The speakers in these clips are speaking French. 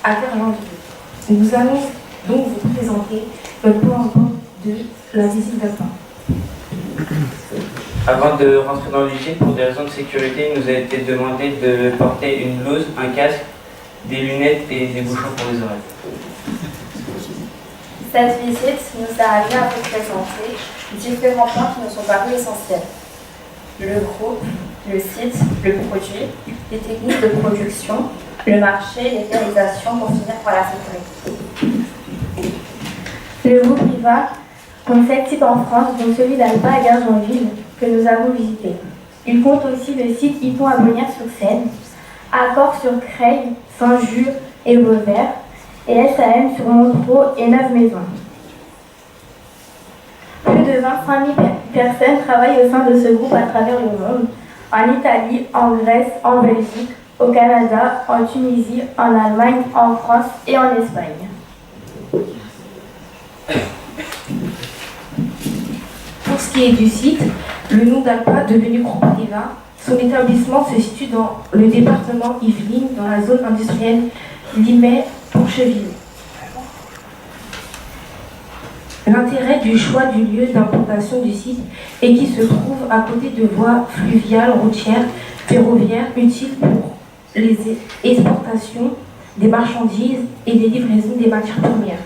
à faire janvier. Nous allons donc vous présenter le point de la visite d'Alpa. Avant de rentrer dans l'usine, pour des raisons de sécurité, il nous a été demandé de porter une blouse, un casque, des lunettes et des bouchons pour les oreilles. Cette visite nous a amené à vous présenter différents points qui nous sont parus essentiels. Le groupe, le site, le produit, les techniques de production, le marché, les réalisations pour finir par la sécurité. Le groupe Riva compte 7 sites en France, dont celui d'Alpa à Gargenville, que nous avons visité. Il compte aussi le site Ypon à Bonnières-sur-Seine, Accord-sur-Creil, Saint-Just et Beauvert, et SAM sur Montreux et Neuve-Maisons. Plus de 25 000 personnes travaillent au sein de ce groupe à travers le monde, en Italie, en Grèce, en Belgique, au Canada, en Tunisie, en Allemagne, en France et en Espagne. Pour ce qui est du site, le nom d'Alpa, devenu groupe Riva, son établissement se situe dans le département Yvelines, dans la zone industrielle Limay-Pourcheville. L'intérêt du choix du lieu d'implantation du site est qu'il se trouve à côté de voies fluviales, routières, ferroviaires utiles pour les exportations des marchandises et des livraisons des matières premières.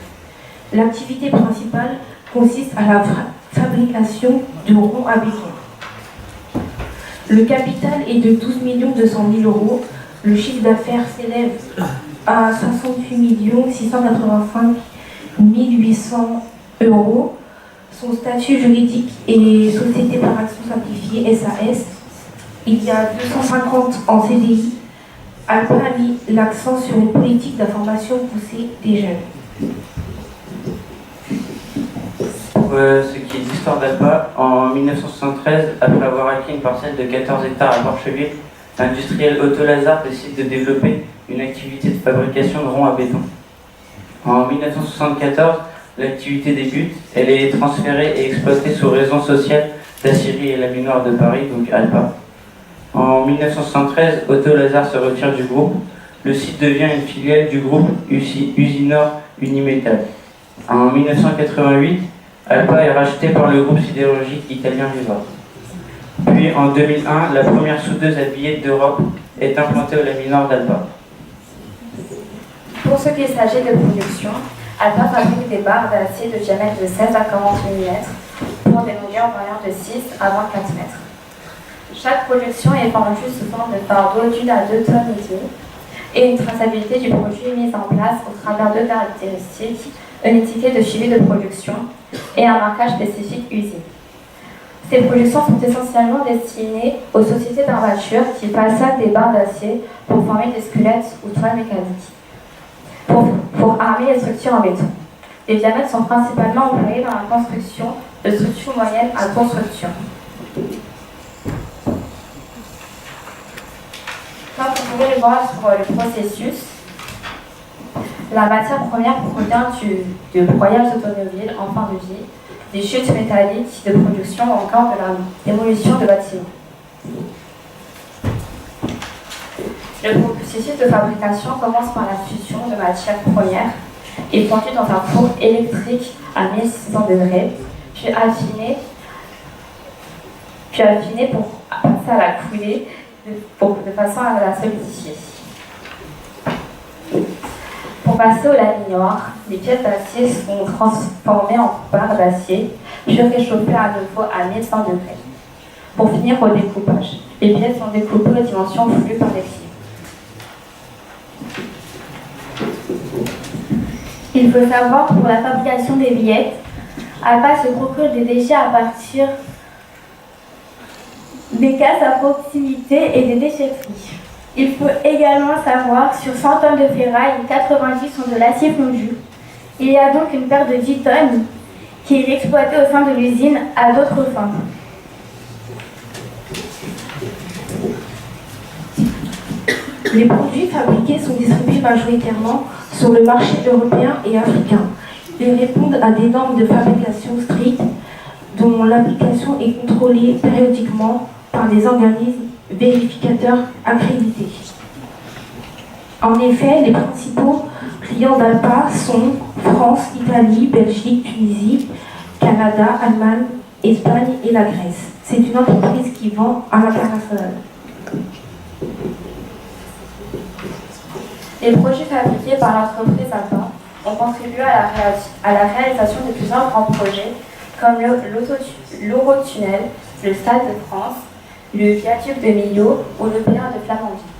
L'activité principale consiste à la fabrication de ronds à béton. Le capital est de 12 200 000 €. Le chiffre d'affaires s'élève à 68 685 800 €. Son statut juridique est Société par action simplifiée, SAS. Il y a 250 en CDI. Alpa a mis l'accent sur une politique d'information poussée des jeunes. Pour ce qui est de l'histoire d'Alpa, en 1973, après avoir acquis une parcelle de 14 hectares à Porcheville, l'industriel Otto Lazare décide de développer une activité de fabrication de ronds à béton. En 1974, l'activité débute, elle est transférée et exploitée sous raison sociale d'Aciérie et Laminoir de Paris, donc Alpa. En 1973, Otto Lazare se retire du groupe. Le site devient une filiale du groupe Usinor Unimetal. En 1988, Alpa est racheté par le groupe sidérurgique italien Riva. Puis en 2001, la première soudeuse à billettes d'Europe est implantée au Laminoir d'Alpa. Pour ce qui s'agit de production, Alpa fabrique des barres d'acier de diamètre de 16 à 40 mm pour des longueurs variant de 6 à 24 mètres. Chaque production est vendue sous forme de fardeau d'1 à 2 tonnes et une traçabilité du produit est mise en place au travers de caractéristiques, une étiquette de suivi de production et un marquage spécifique usine. Ces productions sont essentiellement destinées aux sociétés d'armature qui façonnent des barres d'acier pour former des squelettes ou toiles mécaniques, pour armer les structures en béton. Les diamètres sont principalement employés dans la construction de structures moyennes à construction. Comme vous pouvez le voir sur le processus, la matière première provient du broyage automobile en fin de vie, des chutes métalliques de production ou encore de la démolition de bâtiments. Le processus de fabrication commence par la fusion de matières premières et fondu dans un four électrique à 1600 degrés, puis affiné pour passer à la coulée de façon à la solidifier. Pour passer au laminoir, les pièces d'acier sont transformées en barres d'acier, puis réchauffées à nouveau à 1100 degrés. Pour finir au découpage, les pièces sont découpées aux dimensions voulues par les clients. Il faut savoir que pour la fabrication des billettes, Alpa se procure des déchets à partir des casses à proximité et des déchetteries. Il faut également savoir que sur 100 tonnes de ferraille, 90 sont de l'acier fondu. Il y a donc une paire de 10 tonnes qui est exploitée au sein de l'usine à d'autres fins. Les produits fabriqués sont distribués majoritairement sur le marché européen et africain. Ils répondent à des normes de fabrication strictes dont l'application est contrôlée périodiquement par des organismes vérificateurs accrédités. En effet, les principaux Clients d'Alpa sont France, Italie, Belgique, Tunisie, Canada, Allemagne, Espagne et la Grèce. C'est une entreprise qui vend à l'international. Les projets fabriqués par l'entreprise Alpa ont contribué à la réalisation de plusieurs grands projets comme l'Eurotunnel, le Stade de France, le viaduc de Millau ou le péage de Flamanville.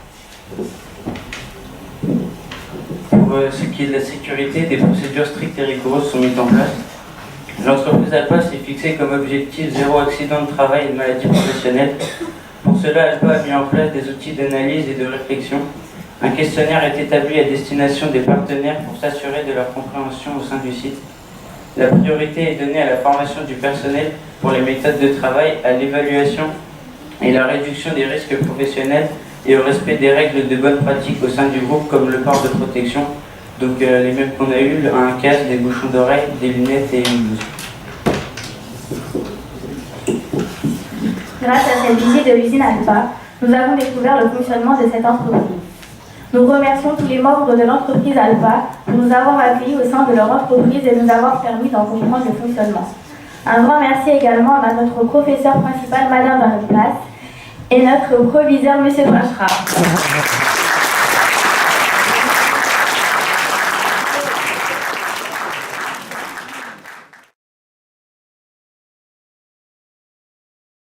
Pour ce qui est de la sécurité, des procédures strictes et rigoureuses sont mises en place. L'entreprise Alpa s'est fixée comme objectif zéro accident de travail et de maladie professionnelle. Pour cela, Alpa a mis en place des outils d'analyse et de réflexion. Un questionnaire est établi à destination des partenaires pour s'assurer de leur compréhension au sein du site. La priorité est donnée à la formation du personnel pour les méthodes de travail, à l'évaluation et la réduction des risques professionnels et au respect des règles de bonne pratique au sein du groupe comme le port de protection, donc les mêmes qu'on a eu, un casque, des bouchons d'oreilles, des lunettes et une blouse. Grâce à cette visite de l'usine Alpa, nous avons découvert le fonctionnement de cette entreprise. Nous remercions tous les membres de l'entreprise Alpa pour nous avoir accueillis au sein de leur entreprise et nous avoir permis d'en comprendre le fonctionnement. Un grand merci également à notre professeur principal, Madame Van Place, et notre proviseur, Monsieur Bachra.